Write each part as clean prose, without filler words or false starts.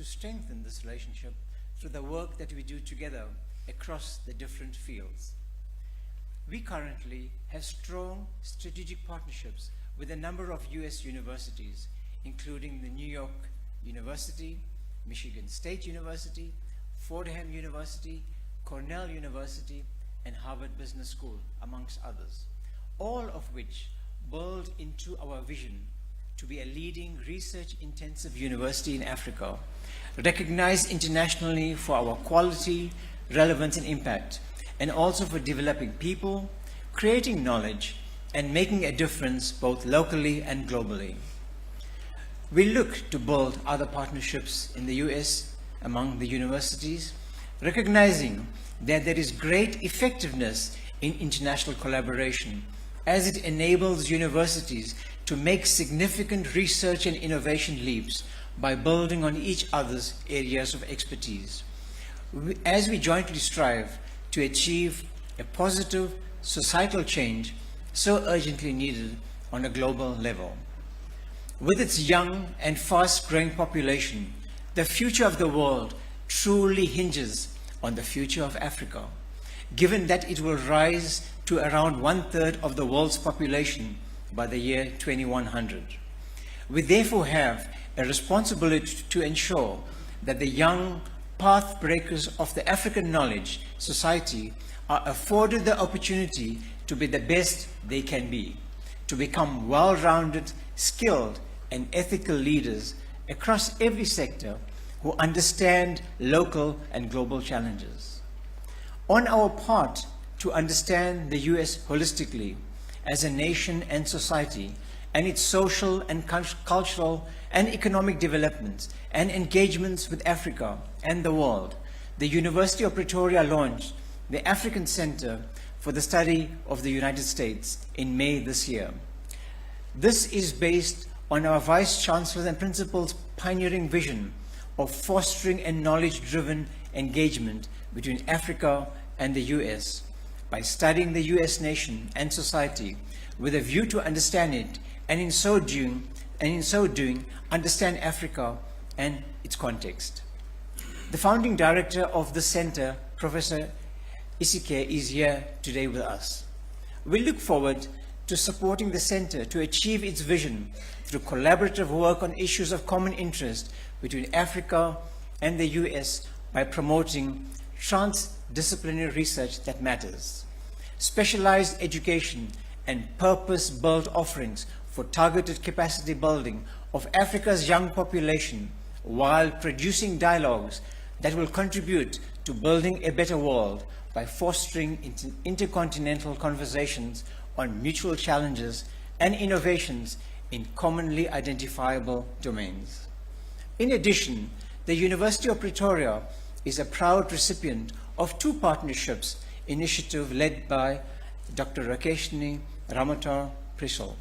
to strengthen this relationship through the work that we do together across the different fields. We currently have strong strategic partnerships with a number of US universities, including the New York University, Michigan State University, Fordham University, Cornell University, and Harvard Business School, amongst others, all of which build into our vision to be a leading research-intensive university in Africa, recognized internationally for our quality, relevance, and impact, and also for developing people, creating knowledge, and making a difference both locally and globally. We look to build other partnerships in the US among the universities, recognizing that there is great effectiveness in international collaboration as it enables universities to make significant research and innovation leaps by building on each other's areas of expertise, as we jointly strive to achieve a positive societal change so urgently needed on a global level. With its young and fast-growing population, the future of the world truly hinges on the future of Africa, given that it will rise to around 1/3 of the world's population by the year 2100. We therefore have a responsibility to ensure that the young path breakers of the African Knowledge Society are afforded the opportunity to be the best they can be, to become well-rounded, skilled, and ethical leaders across every sector who understand local and global challenges. On our part to understand the US holistically as a nation and society, and its social and cultural and economic developments and engagements with Africa and the world, the University of Pretoria launched the African Center for the Study of the United States in May this year. This is based on our Vice Chancellor and Principal's pioneering vision of fostering a knowledge-driven engagement between Africa and the US by studying the US nation and society with a view to understand it, and in so doing, understand Africa and its context. The founding director of the center, Professor Isike, is here today with us. We look forward to supporting the center to achieve its vision through collaborative work on issues of common interest between Africa and the US by promoting transdisciplinary research that matters, specialized education, and purpose-built offerings for targeted capacity building of Africa's young population, while producing dialogues that will contribute to building a better world by fostering intercontinental conversations on mutual challenges and innovations in commonly identifiable domains. In addition, the University of Pretoria is a proud recipient of 2 partnerships initiative led by Dr. Rakeshni Ramatar Prisel.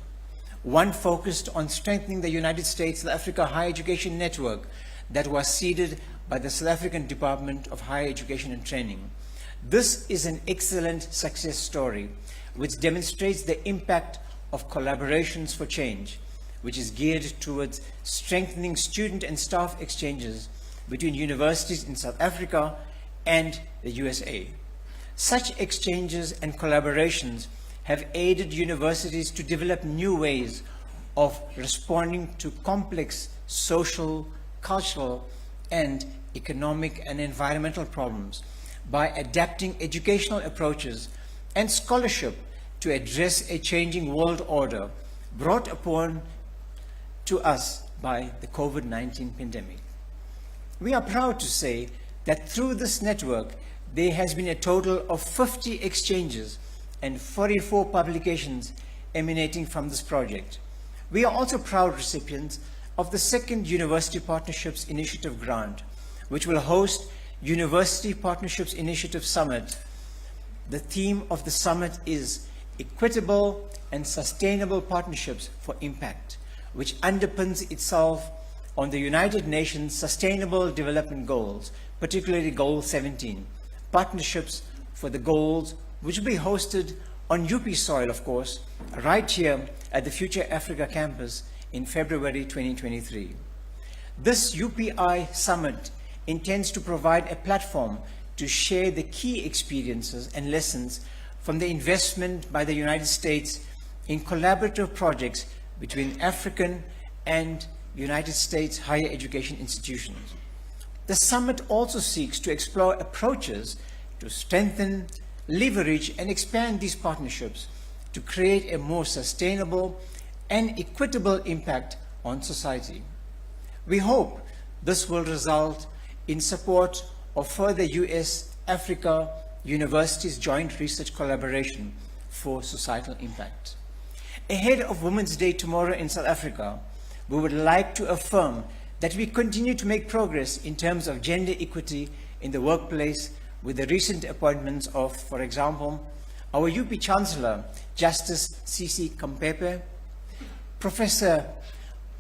One focused on strengthening the United States South Africa Higher Education Network that was seeded by the South African Department of Higher Education and Training. This is an excellent success story which demonstrates the impact of collaborations for change, which is geared towards strengthening student and staff exchanges between universities in South Africa and the USA. Such exchanges and collaborations have aided universities to develop new ways of responding to complex social, cultural, and economic and environmental problems by adapting educational approaches and scholarship to address a changing world order brought upon to us by the COVID-19 pandemic. We are proud to say that through this network, there has been a total of 50 exchanges and 44 publications emanating from this project. We are also proud recipients of the 2nd University Partnerships Initiative grant, which will host University Partnerships Initiative Summit. The theme of the summit is Equitable and Sustainable Partnerships for Impact, which underpins itself on the United Nations Sustainable Development Goals, particularly Goal 17, Partnerships for the Goals, which will be hosted on UP soil, of course, right here at the Future Africa campus in February 2023. This UPI summit intends to provide a platform to share the key experiences and lessons from the investment by the United States in collaborative projects between African and United States higher education institutions. The summit also seeks to explore approaches to strengthen, leverage, and expand these partnerships to create a more sustainable and equitable impact on society. We hope this will result in support of further US-Africa universities' joint research collaboration for societal impact. Ahead of Women's Day tomorrow in South Africa, we would like to affirm that we continue to make progress in terms of gender equity in the workplace with the recent appointments of, for example, our UP Chancellor, Justice C.C. Kampepe, Professor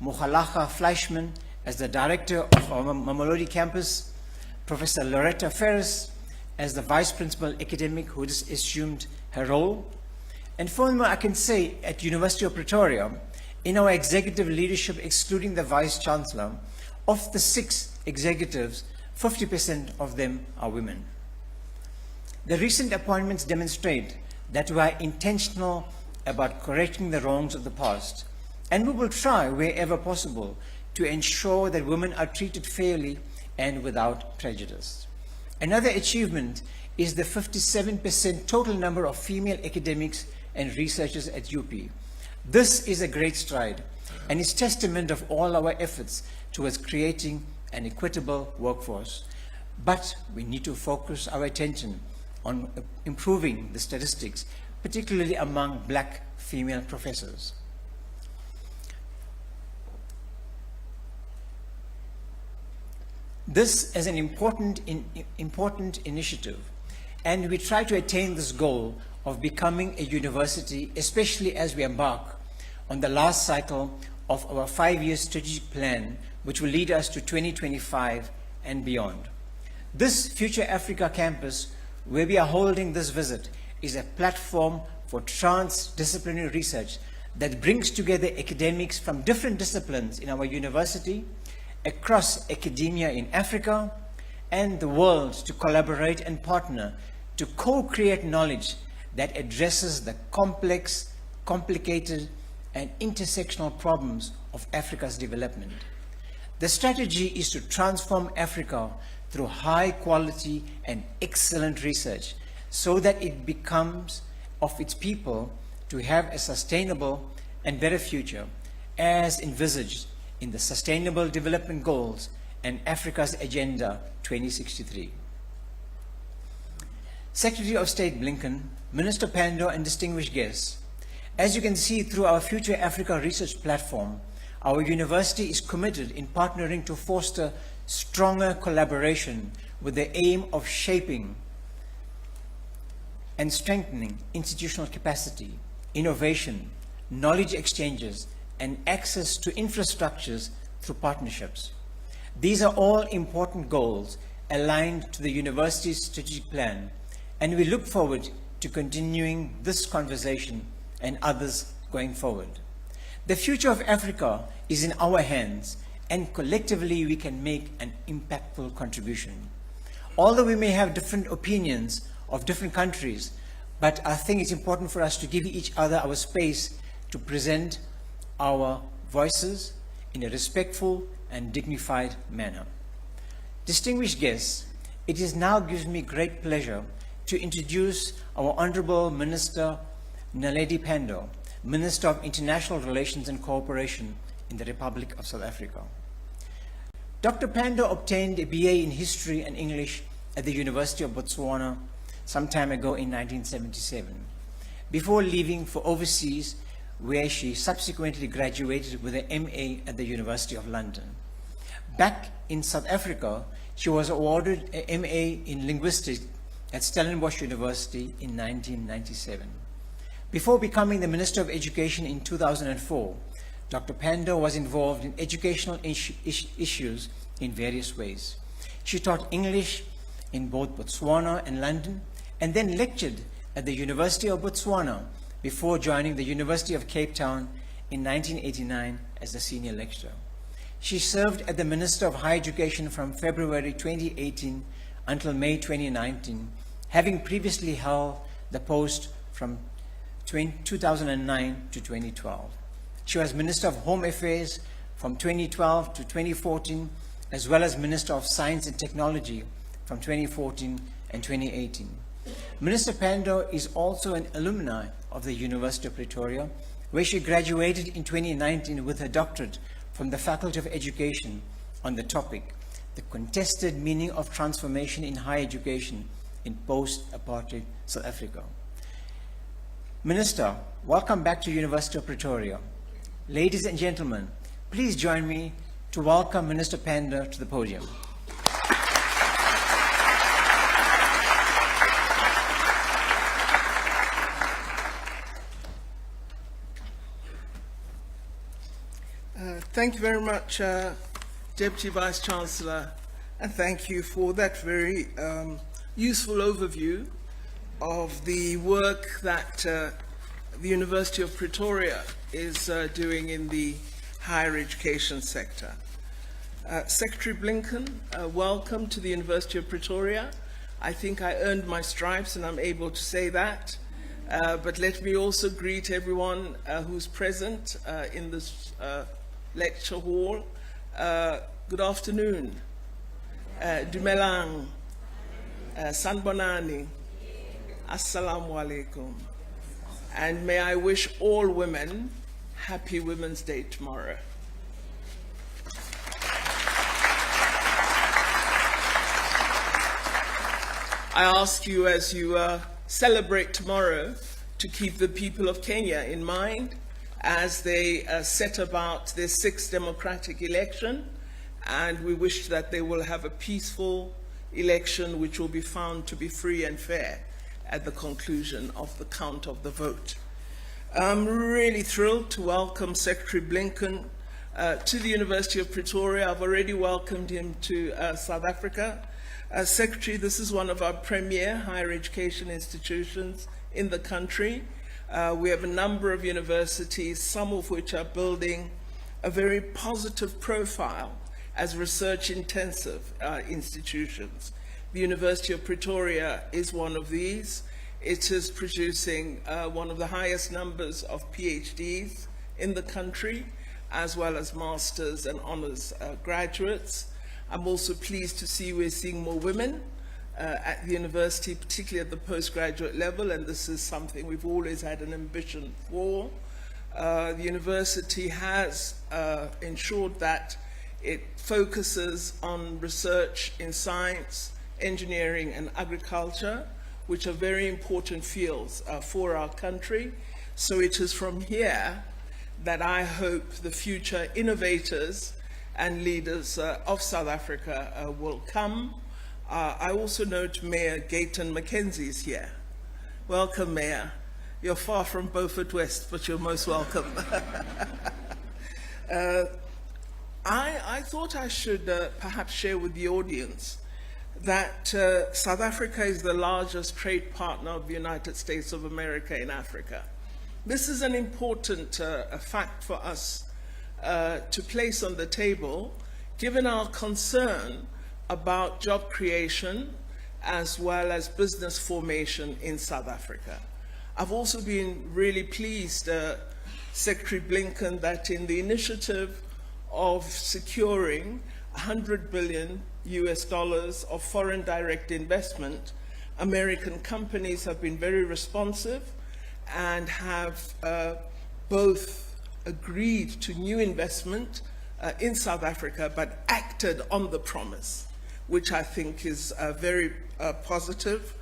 Mogalaga Fleischman as the Director of our Mamelodi campus, Professor Loretta Ferris as the Vice Principal Academic who has assumed her role, and furthermore, I can say at University of Pretoria, in our executive leadership, excluding the Vice Chancellor, of the 6 executives, 50% of them are women. The recent appointments demonstrate that we are intentional about correcting the wrongs of the past, and we will try wherever possible to ensure that women are treated fairly and without prejudice. Another achievement is the 57% total number of female academics and researchers at UP. This is a great stride and is testament of all our efforts towards creating an equitable workforce. But we need to focus our attention on improving the statistics, particularly among black female professors. This is an important initiative, and we try to attain this goal of becoming a university, especially as we embark on the last cycle of our 5-year strategic plan, which will lead us to 2025 and beyond. This Future Africa campus, where we are holding this visit, is a platform for transdisciplinary research that brings together academics from different disciplines in our university, across academia in Africa and the world, to collaborate and partner to co-create knowledge that addresses the complex, complicated, and intersectional problems of Africa's development. The strategy is to transform Africa through high quality and excellent research so that it becomes of its people to have a sustainable and better future as envisaged in the Sustainable Development Goals and Africa's Agenda 2063. Secretary of State Blinken, Minister Pandor, and distinguished guests, as you can see through our Future Africa Research Platform, our university is committed in partnering to foster stronger collaboration with the aim of shaping and strengthening institutional capacity, innovation, knowledge exchanges, and access to infrastructures through partnerships. These are all important goals aligned to the university's strategic plan, and we look forward to continuing this conversation and others going forward. The future of Africa is in our hands, and collectively we can make an impactful contribution. Although we may have different opinions of different countries, but I think it's important for us to give each other our space to present our voices in a respectful and dignified manner. Distinguished guests, it is now gives me great pleasure to introduce our Honorable Minister Naledi Pandor, Minister of International Relations and Cooperation in the Republic of South Africa. Dr. Pandor obtained a BA in History and English at the University of Botswana some time ago in 1977, before leaving for overseas, where she subsequently graduated with an MA at the University of London. Back in South Africa, she was awarded an MA in Linguistics at Stellenbosch University in 1997. Before becoming the Minister of Education in 2004, Dr. Pandor was involved in educational issues in various ways. She taught English in both Botswana and London, and then lectured at the University of Botswana before joining the University of Cape Town in 1989 as a senior lecturer. She served as the Minister of Higher Education from February 2018 until May 2019, having previously held the post from 2009 to 2012. She was Minister of Home Affairs from 2012 to 2014, as well as Minister of Science and Technology from 2014 and 2018. Minister Pandor is also an alumni of the University of Pretoria, where she graduated in 2019 with her doctorate from the Faculty of Education on the topic, The Contested Meaning of Transformation in Higher Education in Post-Apartheid South Africa. Minister, welcome back to University of Pretoria. Ladies and gentlemen, please join me to welcome Minister Pandor to the podium. Thank you very much, Deputy Vice-Chancellor, and thank you for that very useful overview of the work that the University of Pretoria is doing in the higher education sector. Secretary Blinken, welcome to the University of Pretoria. I think I earned my stripes and I'm able to say that. But let me also greet everyone who's present in this lecture hall. Good afternoon. Dumelang. Sanbonani. Assalamu alaikum. And may I wish all women happy Women's Day tomorrow. I ask you as you celebrate tomorrow to keep the people of Kenya in mind as they set about their 6th democratic election, and we wish that they will have a peaceful election which will be found to be free and fair at the conclusion of the count of the vote. I'm really thrilled to welcome Secretary Blinken to the University of Pretoria. I've already welcomed him to South Africa. Secretary, this is one of our premier higher education institutions in the country. We have a number of universities, some of which are building a very positive profile as research-intensive institutions. The University of Pretoria is one of these. It is producing one of the highest numbers of PhDs in the country, as well as masters and honors graduates. I'm also pleased to see we're seeing more women at the university, particularly at the postgraduate level, and this is something we've always had an ambition for. The university has ensured that it focuses on research in science, engineering, and agriculture, which are very important fields for our country. So it is from here that I hope the future innovators and leaders of South Africa will come. I also note Mayor Gayton Mackenzie is here. Welcome, Mayor. You're far from Beaufort West, but you're most welcome. I thought I should perhaps share with the audience that South Africa is the largest trade partner of the United States of America in Africa. This is an important fact for us to place on the table, given our concern about job creation as well as business formation in South Africa. I've also been really pleased, Secretary Blinken, that in the initiative of securing $100 billion of foreign direct investment, American companies have been very responsive and have both agreed to new investment in South Africa, but acted on the promise, which I think is very positive.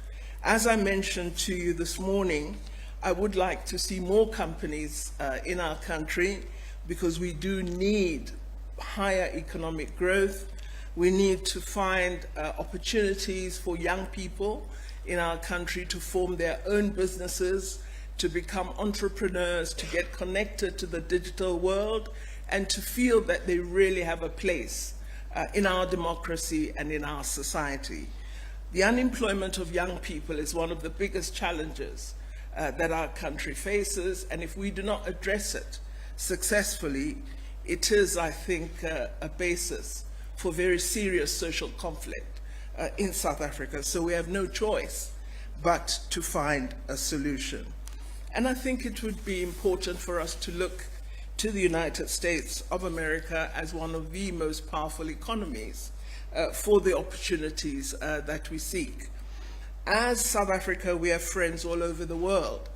As I mentioned to you this morning, I would like to see more companies in our country because we do need higher economic growth. We need to find opportunities for young people in our country to form their own businesses, to become entrepreneurs, to get connected to the digital world, and to feel that they really have a place in our democracy and in our society. The unemployment of young people is one of the biggest challenges that our country faces, and if we do not address it successfully, it is, I think, a basis for very serious social conflict in South Africa. So we have no choice but to find a solution. And I think it would be important for us to look to the United States of America as one of the most powerful economies for the opportunities that we seek. As South Africa, we have friends all over the world,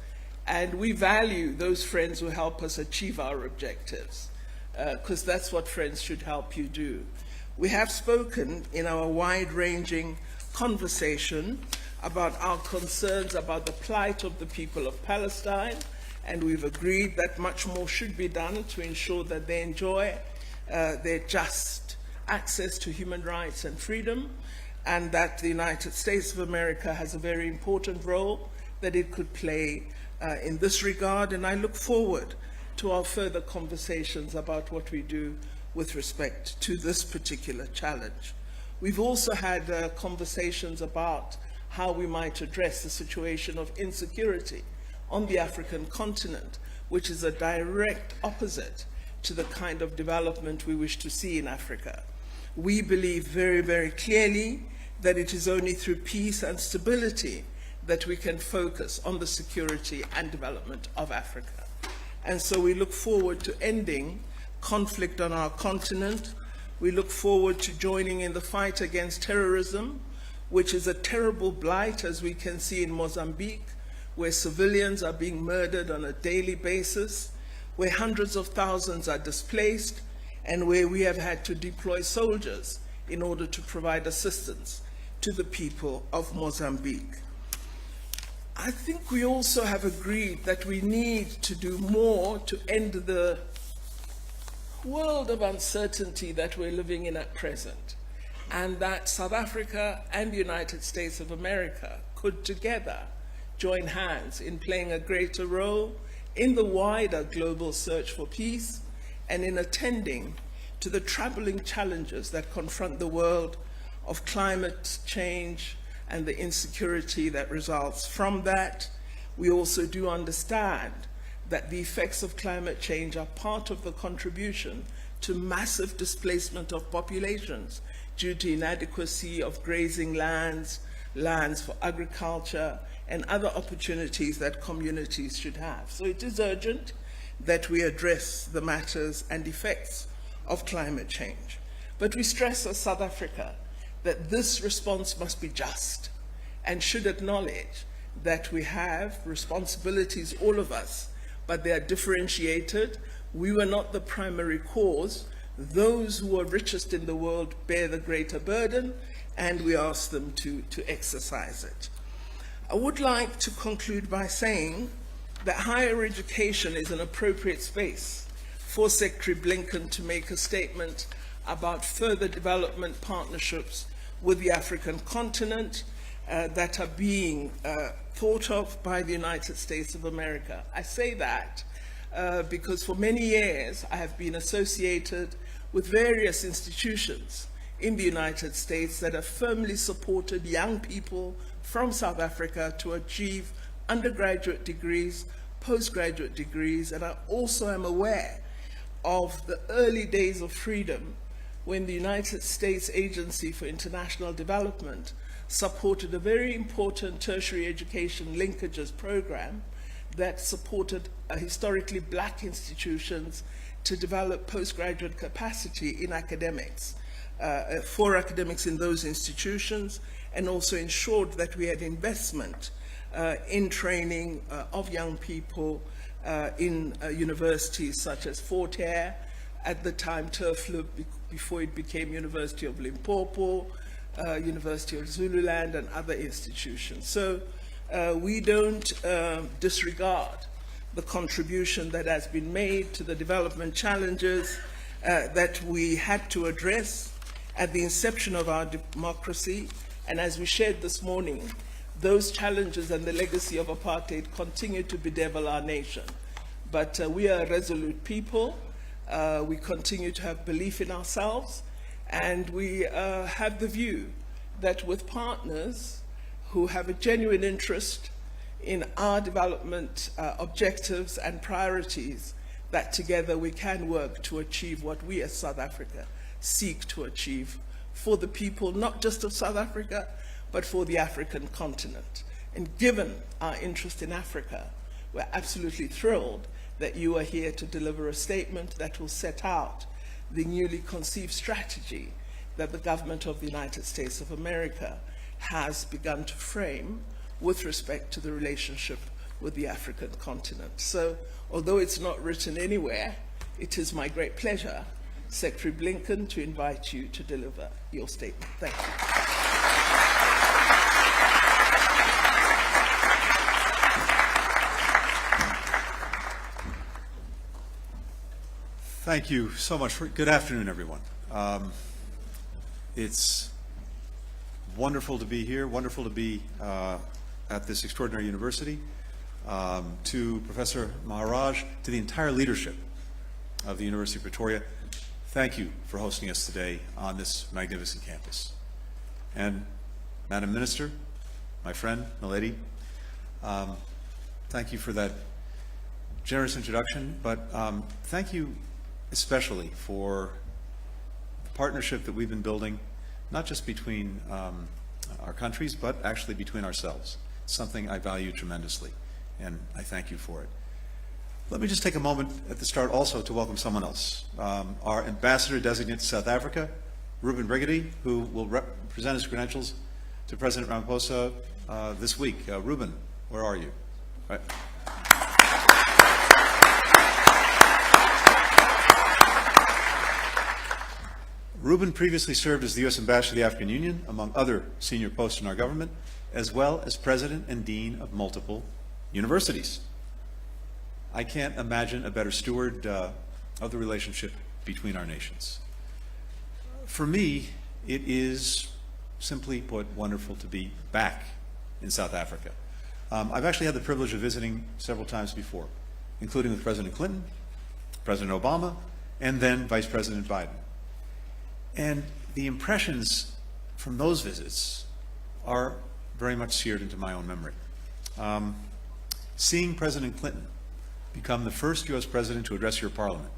and we value those friends who help us achieve our objectives, because that's what friends should help you do. We have spoken in our wide-ranging conversation about our concerns about the plight of the people of Palestine, and we've agreed that much more should be done to ensure that they enjoy their just access to human rights and freedom, and that the United States of America has a very important role that it could play in this regard, and I look forward to our further conversations about what we do with respect to this particular challenge. We've also had conversations about how we might address the situation of insecurity on the African continent, which is a direct opposite to the kind of development we wish to see in Africa. We believe very, very clearly that it is only through peace and stability that we can focus on the security and development of Africa. And so we look forward to ending conflict on our continent. We look forward to joining in the fight against terrorism, which is a terrible blight, as we can see in Mozambique, where civilians are being murdered on a daily basis, where hundreds of thousands are displaced, and where we have had to deploy soldiers in order to provide assistance to the people of Mozambique. I think we also have agreed that we need to do more to end the world of uncertainty that we're living in at present, and that South Africa and the United States of America could together join hands in playing a greater role in the wider global search for peace and in attending to the troubling challenges that confront the world of climate change and the insecurity that results from that. We also do understand that the effects of climate change are part of the contribution to massive displacement of populations due to inadequacy of grazing lands, lands for agriculture, and other opportunities that communities should have. So it is urgent that we address the matters and effects of climate change. But we stress as South Africa that this response must be just and should acknowledge that we have responsibilities, all of us, but they are differentiated. We were not the primary cause. Those who are richest in the world bear the greater burden, and we ask them to exercise it. I would like to conclude by saying that higher education is an appropriate space for Secretary Blinken to make a statement about further development partnerships with the African continent that are being thought of by the United States of America. I say that because for many years I have been associated with various institutions in the United States that have firmly supported young people from South Africa to achieve undergraduate degrees, postgraduate degrees, and I also am aware of the early days of freedom when the United States Agency for International Development supported a very important tertiary education linkages program that supported historically black institutions to develop postgraduate capacity in academics, for academics in those institutions, and also ensured that we had investment in training of young people in universities such as Fort Hare, at the time Turfloop, before it became University of Limpopo, University of Zululand, and other institutions. So we don't disregard the contribution that has been made to the development challenges that we had to address at the inception of our democracy. And as we shared this morning, those challenges and the legacy of apartheid continue to bedevil our nation. But we are a resolute people. We continue to have belief in ourselves, and we have the view that with partners who have a genuine interest in our development objectives and priorities, that together we can work to achieve what we as South Africa seek to achieve for the people, not just of South Africa, but for the African continent. And given our interest in Africa, we're absolutely thrilled that you are here to deliver a statement that will set out the newly conceived strategy that the government of the United States of America has begun to frame with respect to the relationship with the African continent. So, although it's not written anywhere, it is my great pleasure, Secretary Blinken, to invite you to deliver your statement. Thank you. Thank you so much. Good afternoon, everyone. It's wonderful to be here, wonderful to be at this extraordinary university. To Professor Maharaj, to the entire leadership of the University of Pretoria, thank you for hosting us today on this magnificent campus. And Madam Minister, my friend, Milady, thank you for that generous introduction, but thank you especially for the partnership that we've been building, not just between our countries, but actually between ourselves. It's something I value tremendously, and I thank you for it. Let me just take a moment at the start also to welcome someone else. Our Ambassador-designate to South Africa, Ruben Brigady, who will present his credentials to President Ramaphosa this week. Ruben, where are you? Right. Ruben previously served as the U.S. Ambassador to the African Union, among other senior posts in our government, as well as President and Dean of multiple universities. I can't imagine a better steward of the relationship between our nations. For me, it is, simply put, wonderful to be back in South Africa. I've actually had the privilege of visiting several times before, including with President Clinton, President Obama, and then Vice President Biden. And the impressions from those visits are very much seared into my own memory. Seeing President Clinton become the first U.S. president to address your parliament,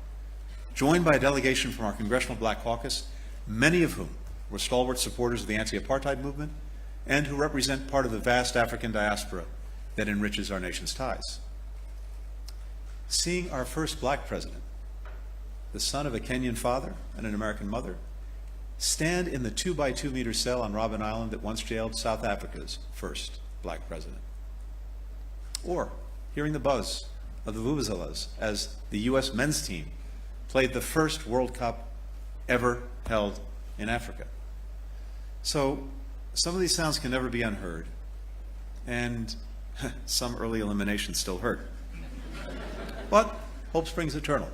joined by a delegation from our Congressional Black Caucus, many of whom were stalwart supporters of the anti-apartheid movement and who represent part of the vast African diaspora that enriches our nation's ties. Seeing our first black president, the son of a Kenyan father and an American mother, stand in the 2-by-2 meter cell on Robben Island that once jailed South Africa's first black president. Or hearing the buzz of the vuvuzelas as the U.S. men's team played the first World Cup ever held in Africa. So some of these sounds can never be unheard, and some early eliminations still hurt. But hope springs eternal.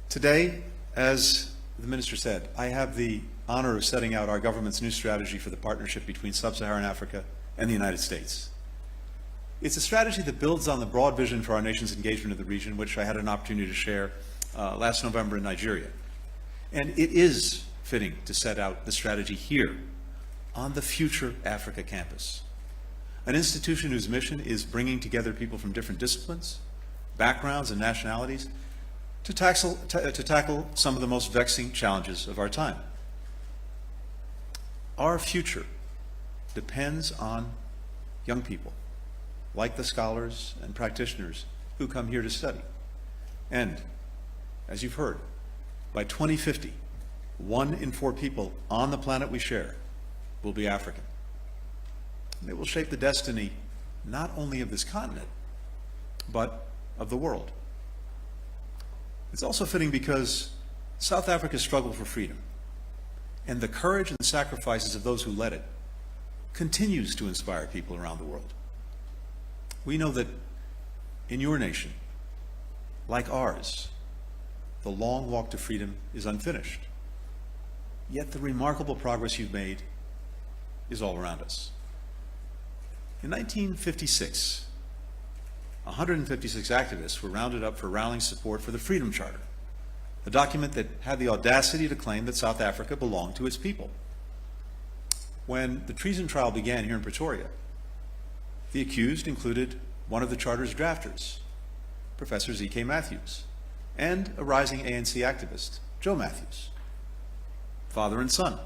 Today, as the Minister said, I have the honor of setting out our government's new strategy for the partnership between Sub-Saharan Africa and the United States. It's a strategy that builds on the broad vision for our nation's engagement in the region, which I had an opportunity to share last November in Nigeria. And it is fitting to set out the strategy here on the Future Africa campus, an institution whose mission is bringing together people from different disciplines, backgrounds, and nationalities to tackle some of the most vexing challenges of our time. Our future depends on young people, like the scholars and practitioners who come here to study. And, as you've heard, by 2050, 1 in 4 people on the planet we share will be African. And it will shape the destiny not only of this continent, but of the world. It's also fitting because South Africa's struggle for freedom and the courage and sacrifices of those who led it continues to inspire people around the world. We know that in your nation, like ours, the long walk to freedom is unfinished. Yet the remarkable progress you've made is all around us. In 1956, 156 activists were rounded up for rallying support for the Freedom Charter, a document that had the audacity to claim that South Africa belonged to its people. When the treason trial began here in Pretoria, the accused included one of the Charter's drafters, Professor Z.K. Matthews, and a rising ANC activist, Joe Matthews, father and son,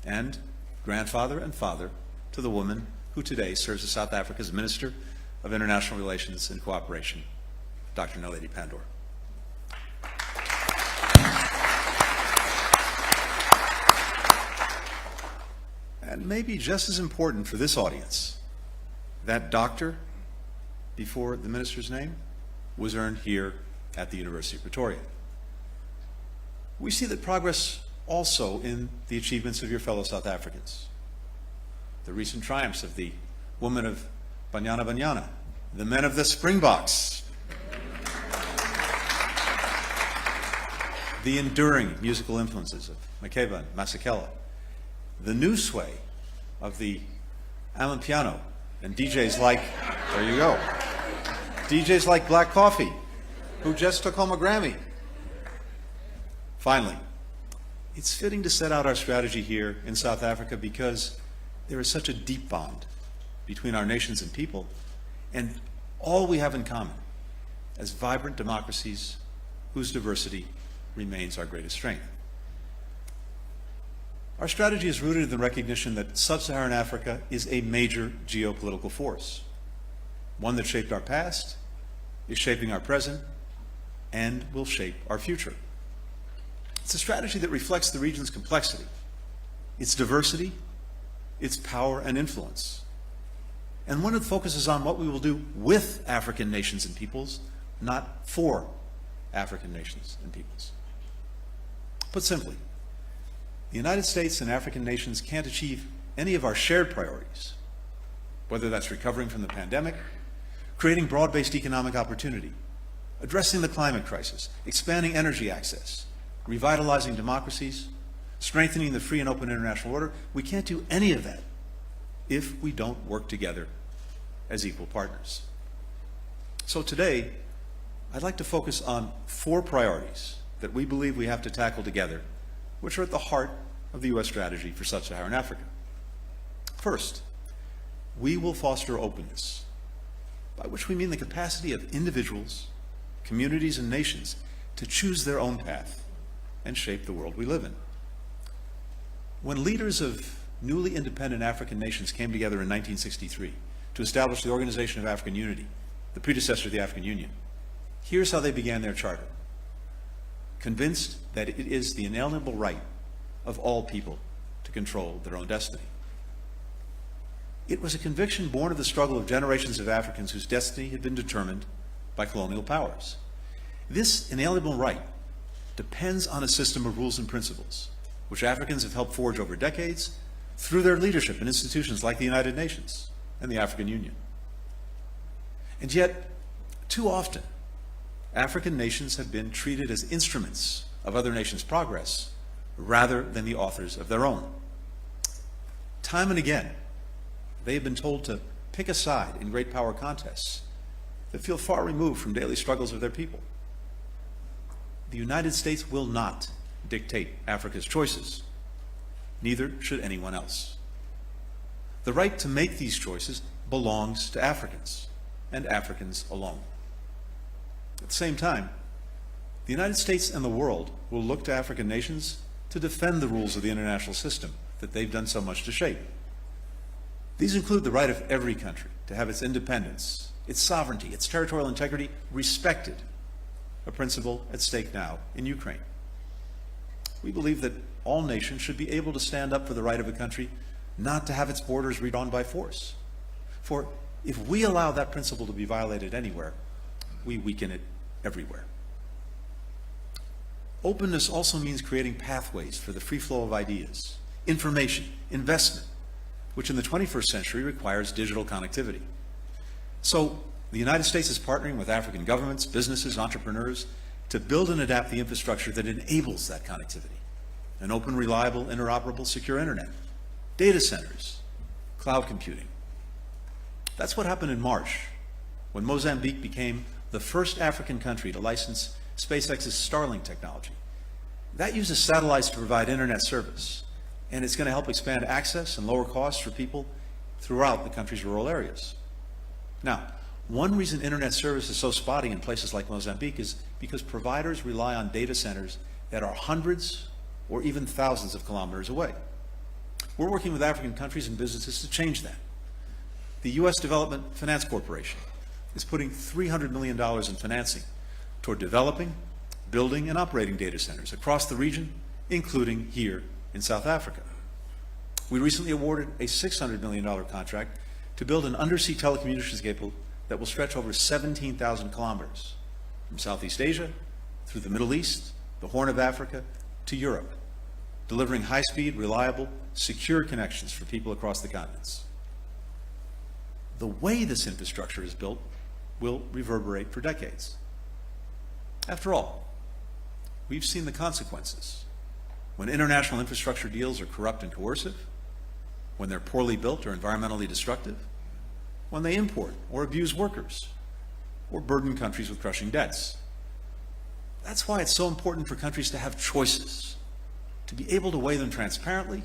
and grandfather and father to the woman who today serves as South Africa's Minister of International Relations and Cooperation, Dr. Naledi Pandor. And maybe just as important for this audience, that doctor before the minister's name was earned here at the University of Pretoria. We see that progress also in the achievements of your fellow South Africans. The recent triumphs of the women of Banyana Banyana, the men of the Springboks, the enduring musical influences of Makeba and Masekela, the new sway of the Amapiano and DJs like, there you go, DJs like Black Coffee, who just took home a Grammy. Finally, it's fitting to set out our strategy here in South Africa because there is such a deep bond between our nations and people, and all we have in common as vibrant democracies whose diversity remains our greatest strength. Our strategy is rooted in the recognition that sub-Saharan Africa is a major geopolitical force, one that shaped our past, is shaping our present, and will shape our future. It's a strategy that reflects the region's complexity, its diversity, its power and influence, and one that focuses on what we will do with African nations and peoples, not for African nations and peoples. Put simply, the United States and African nations can't achieve any of our shared priorities, whether that's recovering from the pandemic, creating broad-based economic opportunity, addressing the climate crisis, expanding energy access, revitalizing democracies, strengthening the free and open international order. We can't do any of that if we don't work together as equal partners. So today, I'd like to focus on 4 priorities that we believe we have to tackle together, which are at the heart of the U.S. strategy for sub-Saharan Africa. First, we will foster openness, by which we mean the capacity of individuals, communities, and nations to choose their own path and shape the world we live in. When leaders of newly independent African nations came together in 1963 to establish the Organization of African Unity, the predecessor of the African Union, here's how they began their charter. Convinced that it is the inalienable right of all people to control their own destiny. It was a conviction born of the struggle of generations of Africans whose destiny had been determined by colonial powers. This inalienable right depends on a system of rules and principles, which Africans have helped forge over decades through their leadership in institutions like the United Nations and the African Union. And yet, too often, African nations have been treated as instruments of other nations' progress rather than the authors of their own. Time and again, they have been told to pick a side in great power contests that feel far removed from daily struggles of their people. The United States will not dictate Africa's choices. Neither should anyone else. The right to make these choices belongs to Africans, and Africans alone. At the same time, the United States and the world will look to African nations to defend the rules of the international system that they've done so much to shape. These include the right of every country to have its independence, its sovereignty, its territorial integrity respected, a principle at stake now in Ukraine. We believe that all nations should be able to stand up for the right of a country not to have its borders redrawn by force. For if we allow that principle to be violated anywhere, we weaken it everywhere. Openness also means creating pathways for the free flow of ideas, information, investment, which in the 21st century requires digital connectivity. So the United States is partnering with African governments, businesses, entrepreneurs to build and adapt the infrastructure that enables that connectivity. An open, reliable, interoperable, secure internet, data centers, cloud computing. That's what happened in March, when Mozambique became the first African country to license SpaceX's Starlink technology. That uses satellites to provide internet service, and it's going to help expand access and lower costs for people throughout the country's rural areas. Now, One reason internet service is so spotty in places like Mozambique is because providers rely on data centers that are hundreds or even thousands of kilometers away. We're working with African countries and businesses to change that. The U.S. Development Finance Corporation is putting $300 million in financing toward developing, building, and operating data centers across the region, including here in South Africa. We recently awarded a $600 million contract to build an undersea telecommunications cable that will stretch over 17,000 kilometers from Southeast Asia through the Middle East, the Horn of Africa, to Europe, delivering high-speed, reliable, secure connections for people across the continents. The way this infrastructure is built will reverberate for decades. After all, we've seen the consequences. When international infrastructure deals are corrupt and coercive, when they're poorly built or environmentally destructive, when they import or abuse workers, or burden countries with crushing debts. That's why it's so important for countries to have choices, to be able to weigh them transparently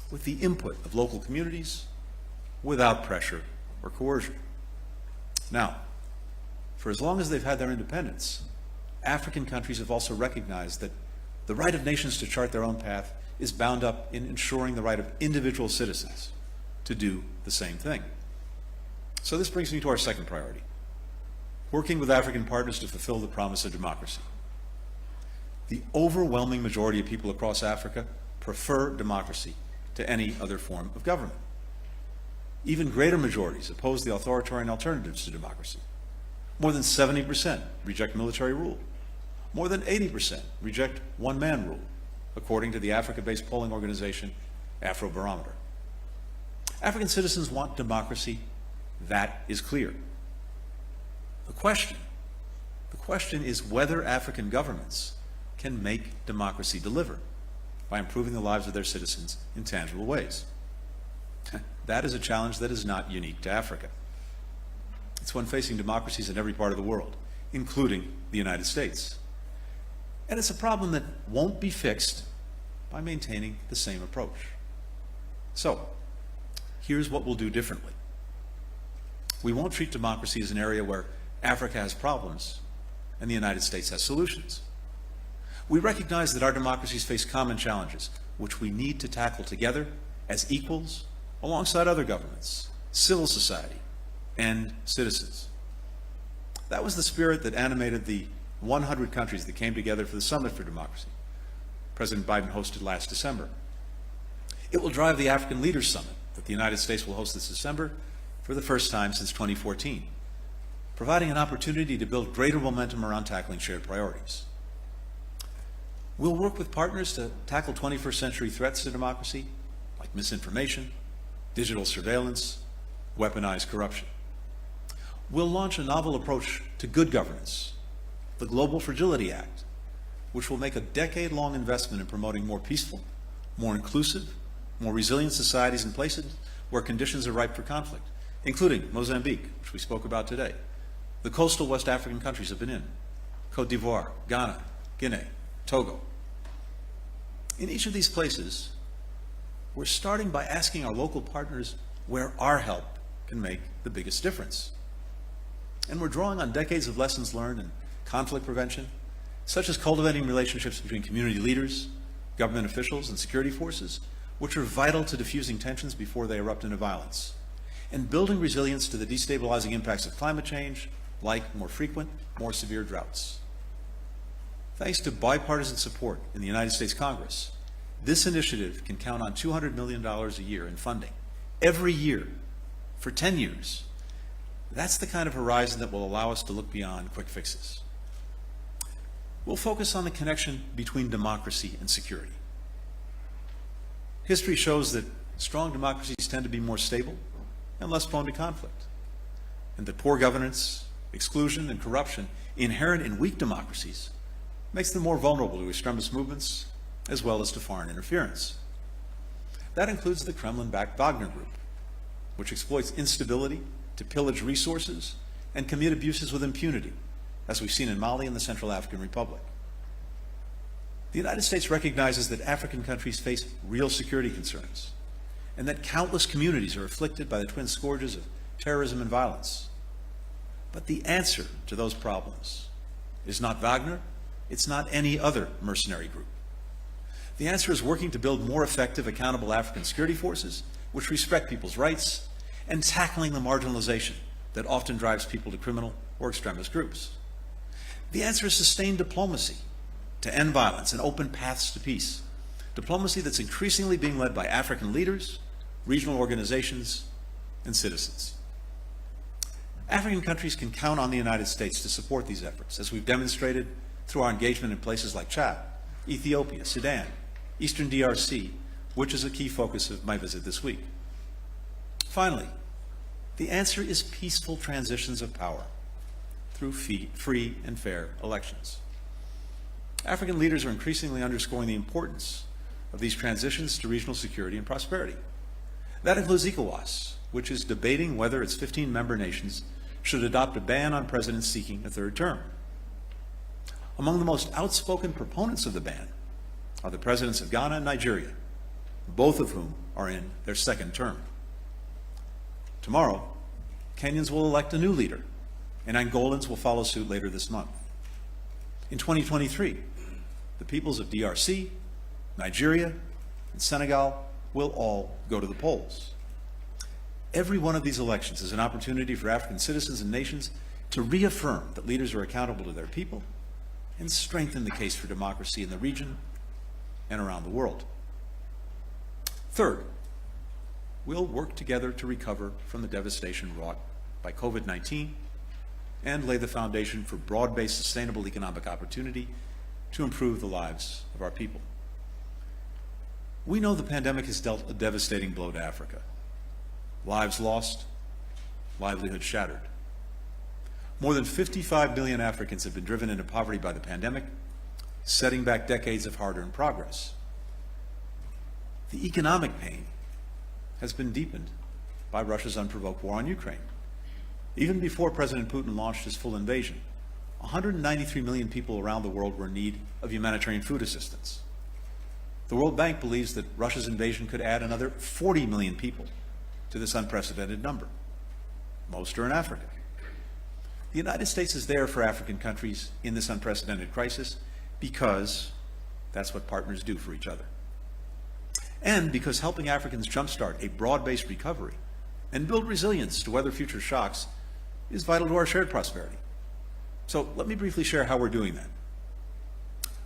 with the input of local communities without pressure or coercion. Now, for as long as they've had their independence, African countries have also recognized that the right of nations to chart their own path is bound up in ensuring the right of individual citizens to do the same thing. So this brings me to our second priority, working with African partners to fulfill the promise of democracy. The overwhelming majority of people across Africa prefer democracy to any other form of government. Even greater majorities oppose the authoritarian alternatives to democracy. More than 70% reject military rule. More than 80% reject one-man rule, according to the Africa-based polling organization Afrobarometer. African citizens want democracy. That is clear. The question is whether African governments can make democracy deliver by improving the lives of their citizens in tangible ways. That is a challenge that is not unique to Africa. It's one facing democracies in every part of the world, including the United States. And it's a problem that won't be fixed by maintaining the same approach. So, here's what we'll do differently. We won't treat democracy as an area where Africa has problems and the United States has solutions. We recognize that our democracies face common challenges, which we need to tackle together as equals alongside other governments, civil society, and citizens. That was the spirit that animated the 100 countries that came together for the Summit for Democracy President Biden hosted last December. It will drive the African Leaders Summit that the United States will host this December for the first time since 2014, providing an opportunity to build greater momentum around tackling shared priorities. We'll work with partners to tackle 21st century threats to democracy, like misinformation, digital surveillance, weaponized corruption. We'll launch a novel approach to good governance, the Global Fragility Act, which will make a decade-long investment in promoting more peaceful, more inclusive, more resilient societies in places where conditions are ripe for conflict, including Mozambique, which we spoke about today, the coastal West African countries of Benin, Cote d'Ivoire, Ghana, Guinea, Togo. In each of these places, we're starting by asking our local partners where our help can make the biggest difference. And we're drawing on decades of lessons learned in conflict prevention, such as cultivating relationships between community leaders, government officials, and security forces, which are vital to diffusing tensions before they erupt into violence, and building resilience to the destabilizing impacts of climate change, like more frequent, more severe droughts. Thanks to bipartisan support in the United States Congress, this initiative can count on $200 million a year in funding, every year, for 10 years. That's the kind of horizon that will allow us to look beyond quick fixes. We'll focus on the connection between democracy and security. History shows that strong democracies tend to be more stable and less prone to conflict, and that poor governance, exclusion, and corruption inherent in weak democracies makes them more vulnerable to extremist movements as well as to foreign interference. That includes the Kremlin-backed Wagner Group, which exploits instability to pillage resources and commit abuses with impunity, as we've seen in Mali and the Central African Republic. The United States recognizes that African countries face real security concerns, and that countless communities are afflicted by the twin scourges of terrorism and violence. But the answer to those problems is not Wagner, it's not any other mercenary group. The answer is working to build more effective, accountable African security forces which respect people's rights and tackling the marginalization that often drives people to criminal or extremist groups. The answer is sustained diplomacy to end violence and open paths to peace. Diplomacy that's increasingly being led by African leaders, regional organizations, and citizens. African countries can count on the United States to support these efforts, as we've demonstrated through our engagement in places like Chad, Ethiopia, Sudan, Eastern DRC, which is a key focus of my visit this week. Finally, the answer is peaceful transitions of power through free and fair elections. African leaders are increasingly underscoring the importance of these transitions to regional security and prosperity. That includes ECOWAS, which is debating whether its 15 member nations should adopt a ban on presidents seeking a third term. Among the most outspoken proponents of the ban are the presidents of Ghana and Nigeria, both of whom are in their second term. Tomorrow, Kenyans will elect a new leader, and Angolans will follow suit later this month. In 2023, the peoples of DRC, Nigeria, and Senegal will all go to the polls. Every one of these elections is an opportunity for African citizens and nations to reaffirm that leaders are accountable to their people and strengthen the case for democracy in the region and around the world. Third, we'll work together to recover from the devastation wrought by COVID-19 and lay the foundation for broad-based sustainable economic opportunity to improve the lives of our people. We know the pandemic has dealt a devastating blow to Africa. Lives lost, livelihoods shattered. More than 55 million Africans have been driven into poverty by the pandemic, setting back decades of hard-earned progress. The economic pain has been deepened by Russia's unprovoked war on Ukraine. Even before President Putin launched his full invasion, 193 million people around the world were in need of humanitarian food assistance. The World Bank believes that Russia's invasion could add another 40 million people to this unprecedented number. Most are in Africa. The United States is there for African countries in this unprecedented crisis because that's what partners do for each other. And because helping Africans jumpstart a broad-based recovery and build resilience to weather future shocks is vital to our shared prosperity. So let me briefly share how we're doing that.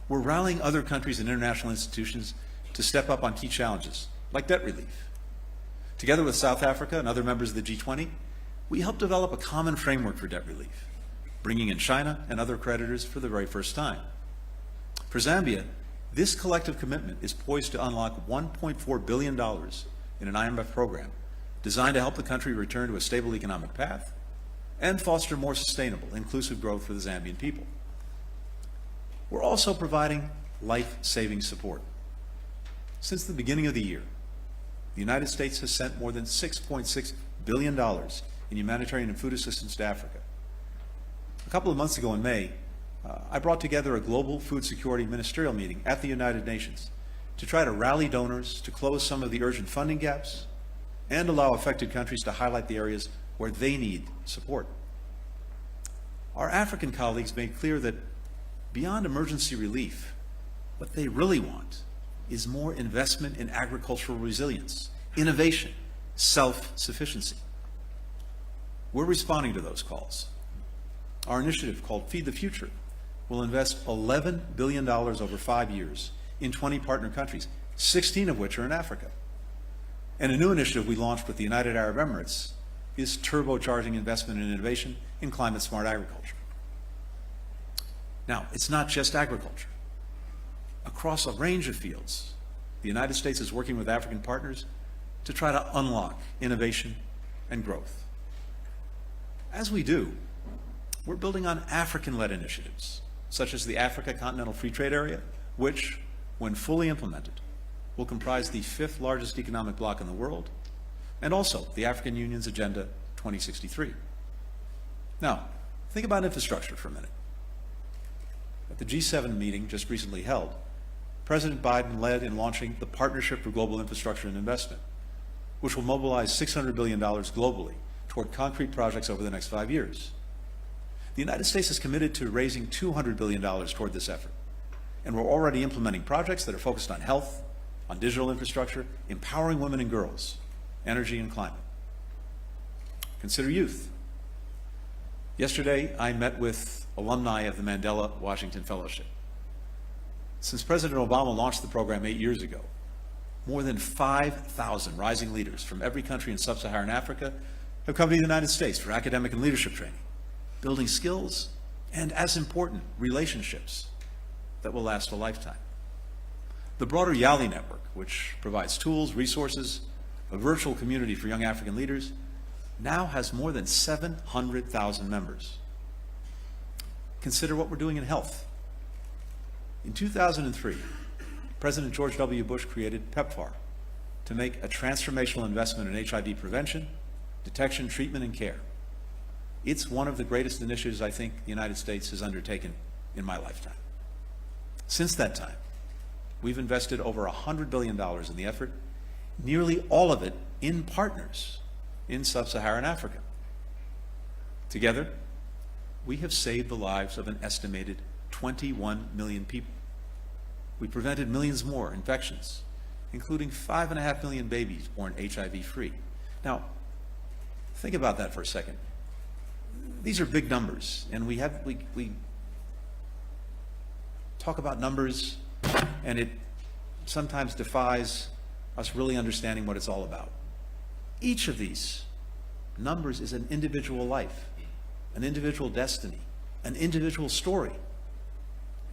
We're rallying other countries and international institutions to step up on key challenges, like debt relief. Together with South Africa and other members of the G20, we helped develop a common framework for debt relief, bringing in China and other creditors for the very first time. For Zambia, this collective commitment is poised to unlock $1.4 billion in an IMF program designed to help the country return to a stable economic path and foster more sustainable, inclusive growth for the Zambian people. We're also providing life-saving support. Since the beginning of the year, the United States has sent more than $6.6 billion in humanitarian and food assistance to Africa. A couple of months ago in May, I brought together a global food security ministerial meeting at the United Nations to try to rally donors to close some of the urgent funding gaps and allow affected countries to highlight the areas where they need support. Our African colleagues made clear that beyond emergency relief, what they really want is more investment in agricultural resilience, innovation, self-sufficiency. We're responding to those calls. Our initiative, called Feed the Future, will invest $11 billion over 5 years in 20 partner countries, 16 of which are in Africa. And a new initiative we launched with the United Arab Emirates is turbocharging investment and innovation in climate-smart agriculture. Now, it's not just agriculture. Across a range of fields, the United States is working with African partners to try to unlock innovation and growth. As we do, we're building on African-led initiatives, such as the Africa Continental Free Trade Area, which, when fully implemented, will comprise the 5th largest economic bloc in the world, and also the African Union's Agenda 2063. Now, think about infrastructure for a minute. At the G7 meeting just recently held, President Biden led in launching the Partnership for Global Infrastructure and Investment, which will mobilize $600 billion globally toward concrete projects over the next 5 years. The United States is committed to raising $200 billion toward this effort, and we're already implementing projects that are focused on health, on digital infrastructure, empowering women and girls, energy and climate. Consider youth. Yesterday, I met with alumni of the Mandela Washington Fellowship. Since President Obama launched the program 8 years ago, more than 5,000 rising leaders from every country in sub-Saharan Africa have come to the United States for academic and leadership training, building skills, and as important, relationships that will last a lifetime. The broader YALI network, which provides tools, resources, a virtual community for young African leaders, now has more than 700,000 members. Consider what we're doing in health. In 2003, President George W. Bush created Pepfar to make a transformational investment in HIV prevention, detection, treatment, and care. It's one of the greatest initiatives I think the United States has undertaken in my lifetime. Since that time, we've invested over $100 billion in the effort, nearly all of it in partners in sub-Saharan Africa. Together, we have saved the lives of an estimated 21 million people. We prevented millions more infections, including 5.5 million babies born HIV-free. Now, think about that for a second. These are big numbers, and we talk about numbers, and it sometimes defies us really understanding what it's all about. Each of these numbers is an individual life, an individual destiny, an individual story.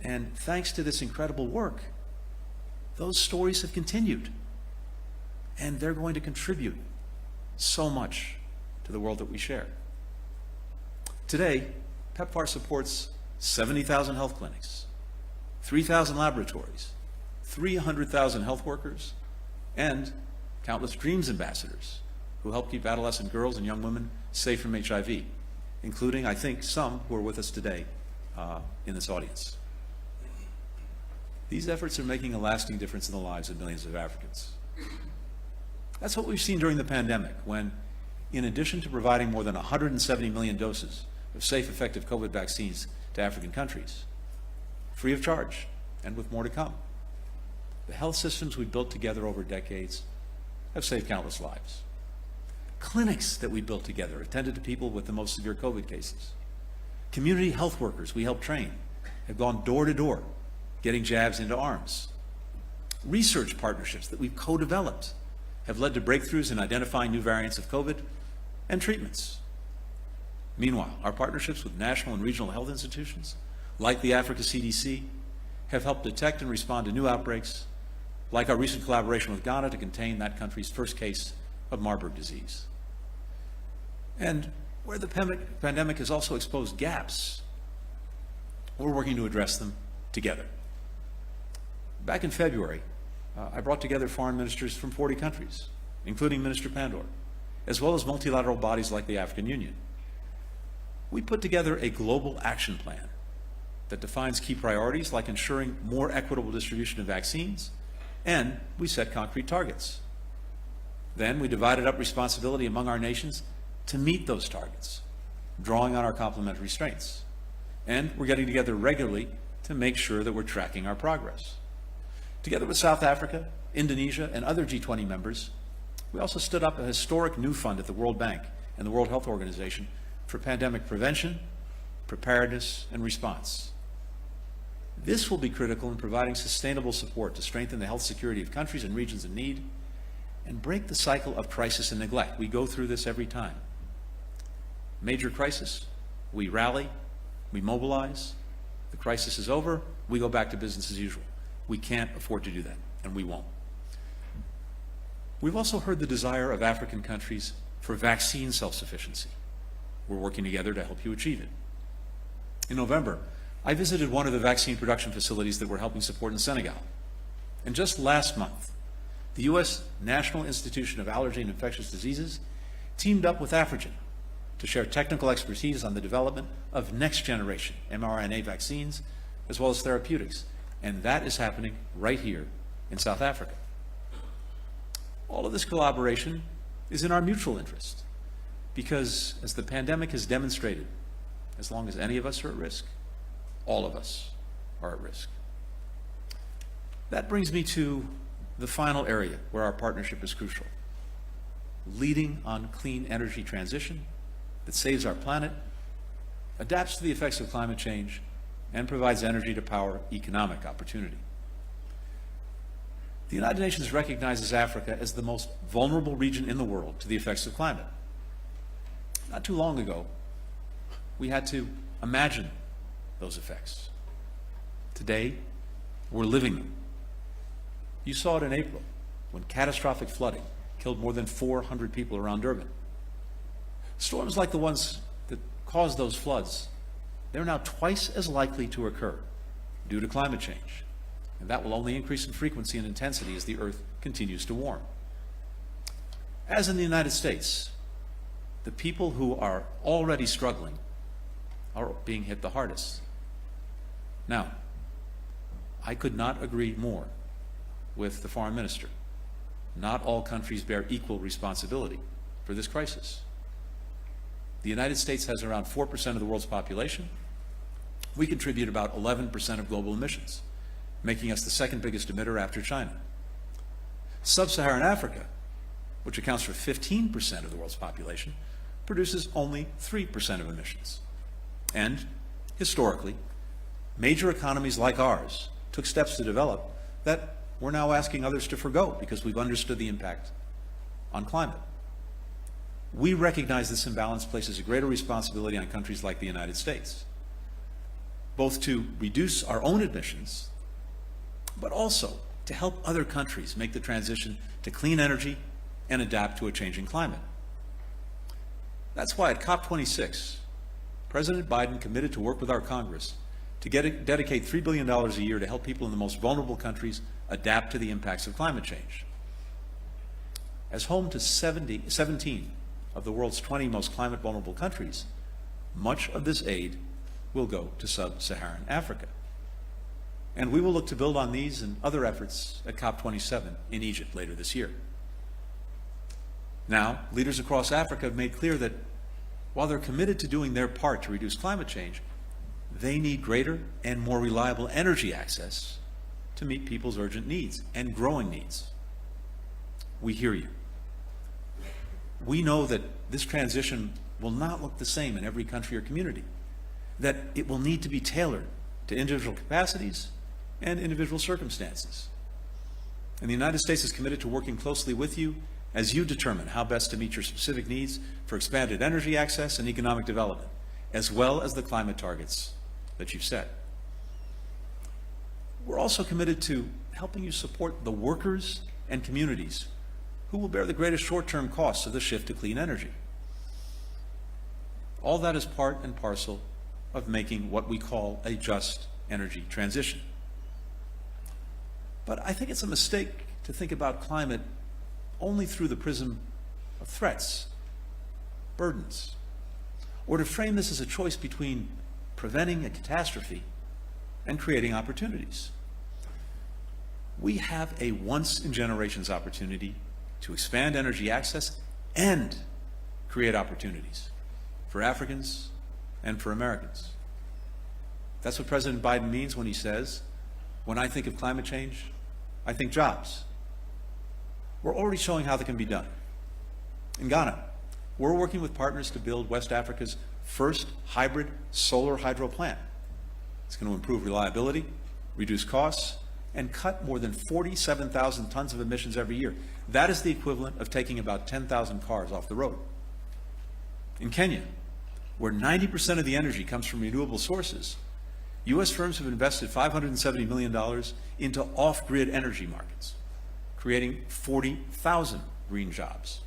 And thanks to this incredible work, those stories have continued, and they're going to contribute so much to the world that we share. Today, Pepfar supports 70,000 health clinics, 3,000 laboratories, 300,000 health workers, and countless DREAMS ambassadors who help keep adolescent girls and young women safe from HIV, including, I think, some who are with us today in this audience. These efforts are making a lasting difference in the lives of millions of Africans. That's what we've seen during the pandemic, when, in addition to providing more than 170 million doses of safe, effective COVID vaccines to African countries, free of charge, and with more to come, the health systems we've built together over decades have saved countless lives. Clinics that we built together attended to people with the most severe COVID cases. Community health workers we helped train have gone door to door, getting jabs into arms. Research partnerships that we've co-developed have led to breakthroughs in identifying new variants of COVID and treatments. Meanwhile, our partnerships with national and regional health institutions, like the Africa CDC, have helped detect and respond to new outbreaks, like our recent collaboration with Ghana to contain that country's first case of Marburg disease. And where the pandemic has also exposed gaps, we're working to address them together. Back in February, I brought together foreign ministers from 40 countries, including Minister Pandor, as well as multilateral bodies like the African Union. We put together a global action plan that defines key priorities like ensuring more equitable distribution of vaccines, and we set concrete targets. Then we divided up responsibility among our nations to meet those targets, drawing on our complementary strengths. And we're getting together regularly to make sure that we're tracking our progress. Together with South Africa, Indonesia, and other G20 members, we also stood up a historic new fund at the World Bank and the World Health Organization for pandemic prevention, preparedness, and response. This will be critical in providing sustainable support to strengthen the health security of countries and regions in need and break the cycle of crisis and neglect. We go through this every time. Major crisis, we rally, we mobilize. The crisis is over, we go back to business as usual. We can't afford to do that, and we won't. We've also heard the desire of African countries for vaccine self-sufficiency. We're working together to help you achieve it. In November, I visited one of the vaccine production facilities that we're helping support in Senegal. And just last month, the U.S. National Institution of Allergy and Infectious Diseases teamed up with Afrigen to share technical expertise on the development of next-generation mRNA vaccines, as well as therapeutics. And that is happening right here in South Africa. All of this collaboration is in our mutual interest because, as the pandemic has demonstrated, as long as any of us are at risk, all of us are at risk. That brings me to the final area where our partnership is crucial: leading on clean energy transition that saves our planet, adapts to the effects of climate change, and provides energy to power economic opportunity. The United Nations recognizes Africa as the most vulnerable region in the world to the effects of climate. Not too long ago, we had to imagine those effects. Today, we're living them. You saw it in April, when catastrophic flooding killed more than 400 people around Durban. Storms like the ones that caused those floods, they're now twice as likely to occur due to climate change. And that will only increase in frequency and intensity as the Earth continues to warm. As in the United States, the people who are already struggling are being hit the hardest. Now, I could not agree more with the Foreign Minister. Not all countries bear equal responsibility for this crisis. The United States has around 4% of the world's population. We contribute about 11% of global emissions, making us the second biggest emitter after China. Sub-Saharan Africa, which accounts for 15% of the world's population, produces only 3% of emissions. And, historically, major economies like ours took steps to develop that we're now asking others to forgo because we've understood the impact on climate. We recognize this imbalance places a greater responsibility on countries like the United States, both to reduce our own emissions, but also to help other countries make the transition to clean energy and adapt to a changing climate. That's why at COP26, President Biden committed to work with our Congress to dedicate $3 billion a year to help people in the most vulnerable countries adapt to the impacts of climate change. As home to 17 of the world's 20 most climate vulnerable countries, much of this aid will go to sub-Saharan Africa. And we will look to build on these and other efforts at COP27 in Egypt later this year. Now, leaders across Africa have made clear that while they're committed to doing their part to reduce climate change, they need greater and more reliable energy access to meet people's urgent needs and growing needs. We hear you. We know that this transition will not look the same in every country or community, that it will need to be tailored to individual capacities and individual circumstances. And the United States is committed to working closely with you as you determine how best to meet your specific needs for expanded energy access and economic development, as well as the climate targets that you've set. We're also committed to helping you support the workers and communities who will bear the greatest short-term costs of the shift to clean energy. All that is part and parcel of making what we call a just energy transition. But I think it's a mistake to think about climate only through the prism of threats, burdens, or to frame this as a choice between preventing a catastrophe and creating opportunities. We have a once-in-generations opportunity to expand energy access and create opportunities for Africans and for Americans. That's what President Biden means when he says, when I think of climate change, I think jobs. We're already showing how that can be done. In Ghana, we're working with partners to build West Africa's first hybrid solar hydro plant. It's going to improve reliability, reduce costs, and cut more than 47,000 tons of emissions every year. That is the equivalent of taking about 10,000 cars off the road. In Kenya, where 90% of the energy comes from renewable sources, U.S. firms have invested $570 million into off-grid energy markets, creating 40,000 green jobs.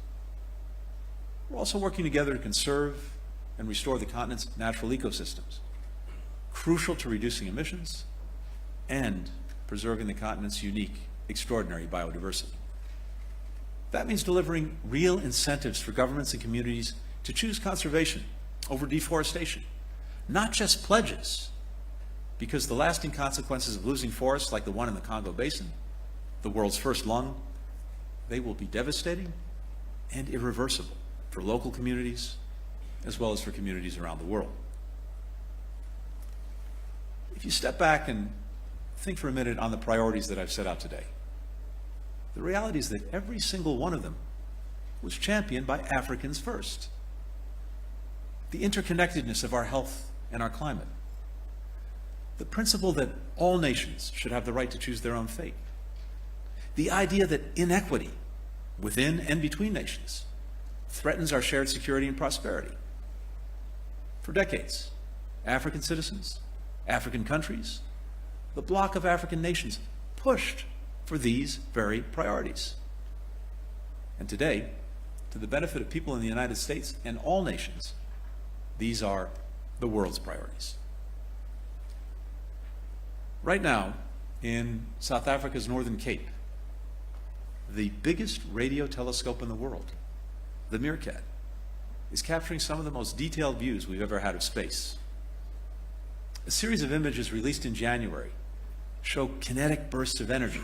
We're also working together to conserve and restore the continent's natural ecosystems, crucial to reducing emissions and preserving the continent's unique, extraordinary biodiversity. That means delivering real incentives for governments and communities to choose conservation over deforestation, not just pledges, because the lasting consequences of losing forests like the one in the Congo Basin, the world's first lung, they will be devastating and irreversible for local communities as well as for communities around the world. If you step back and think for a minute on the priorities that I've set out today, the reality is that every single one of them was championed by Africans first. The interconnectedness of our health and our climate, the principle that all nations should have the right to choose their own fate, the idea that inequity within and between nations threatens our shared security and prosperity. For decades, African citizens, African countries, the bloc of African nations pushed for these very priorities. And today, to the benefit of people in the United States and all nations, these are the world's priorities. Right now, in South Africa's Northern Cape, the biggest radio telescope in the world, the Meerkat, is capturing some of the most detailed views we've ever had of space. A series of images released in January show kinetic bursts of energy,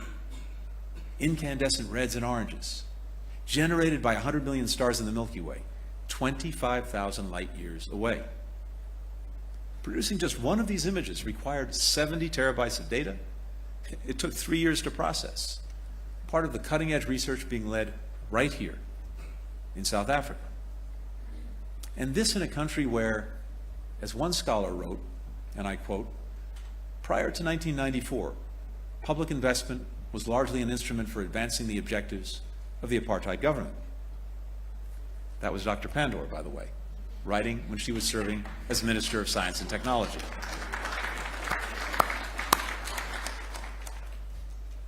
incandescent reds and oranges, generated by 100 million stars in the Milky Way, 25,000 light years away. Producing just one of these images required 70 terabytes of data. It took 3 years to process, part of the cutting-edge research being led right here in South Africa. And this in a country where, as one scholar wrote, and I quote, prior to 1994, public investment was largely an instrument for advancing the objectives of the apartheid government. That was Dr. Pandor, by the way, writing when she was serving as Minister of Science and Technology.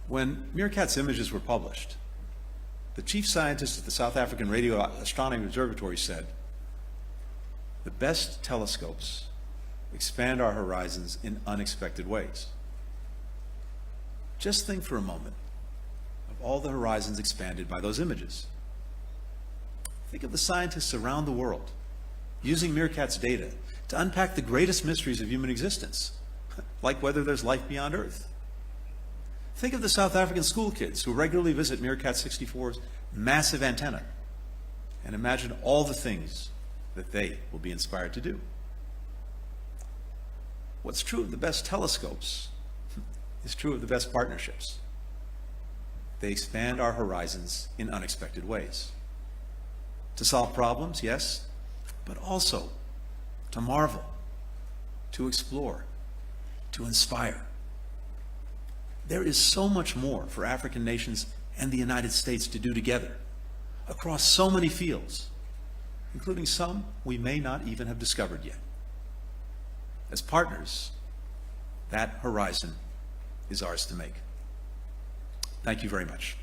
When Meerkat's images were published, the chief scientist at the South African Radio Astronomy Observatory said, "The best telescopes expand our horizons in unexpected ways." Just think for a moment of all the horizons expanded by those images. Think of the scientists around the world using Meerkat's data to unpack the greatest mysteries of human existence, like whether there's life beyond Earth. Think of the South African school kids who regularly visit Meerkat 64's massive antenna, and imagine all the things that they will be inspired to do. What's true of the best telescopes is true of the best partnerships. They expand our horizons in unexpected ways. To solve problems, yes, but also to marvel, to explore, to inspire. There is so much more for African nations and the United States to do together across so many fields, including some we may not even have discovered yet. As partners, that horizon is ours to make. Thank you very much.